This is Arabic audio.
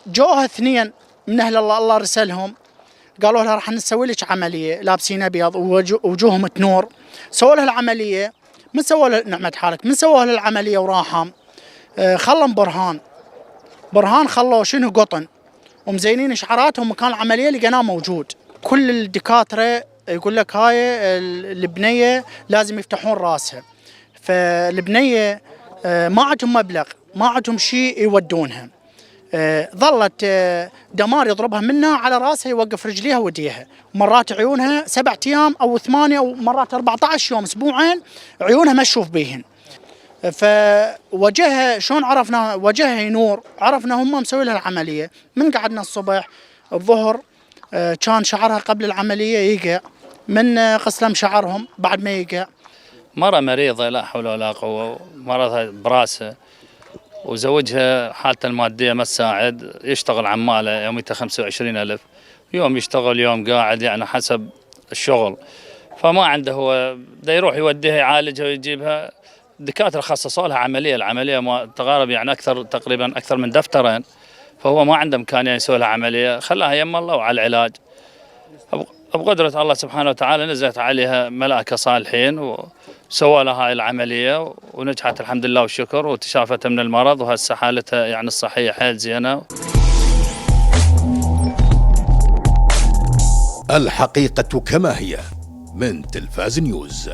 جوها اثنين من أهل الله، الله رسلهم، قالوا لها راح نسوي لك عملية، لابسين أبيض ووجوههم تنور. سووا لها العملية، من سووا لها نعمة حالك، من سووا لها العملية وراحوا خلهم برهان خلوا شنو قطن ومزينين شعراتهم، مكان العملية لقيناه موجود. كل الدكاترة يقول لك هاي البنية لازم يفتحون راسها، فالبنية ما عندهم مبلغ، ما عندهم شيء يودونها. ظلت دمار يضربها منها على راسها، يوقف رجليها وديها، مرات عيونها 7 أيام أو 8 أو مرات 14 يوم، أسبوعين عيونها ما تشوف بيهن. فوجهها شلون عرفنا وجهها ينور؟ عرفنا هم مسوي لها العملية. من قعدنا الصبح الظهر كان شعرها قبل العملية يقع، من قسلم شعرهم بعد ما يقع. مرة مريضة لا حول ولا قوة، مرضها براسها، وزوجها حالته المادية ما تساعد، يشتغل عمالة يوميته 25,000، يوم يشتغل يوم قاعد، يعني حسب الشغل، فما عنده، هو دا يروح يوديها يعالجها ويجيبها. الدكاترة خصصوا لها عملية، العملية ما تقارب يعني تقريبا أكثر من دفترين، فهو ما عنده إمكانية يسوي لها عملية، خلاها يم الله وعلى العلاج. بقدرة الله سبحانه وتعالى نزلت عليها ملائكة صالحين وسووا لها هاي العملية ونجحت الحمد لله والشكر، وتشافت من المرض، وهسه حالتها يعني الصحية حيل زينة. الحقيقة كما هي من تلفاز نيوز.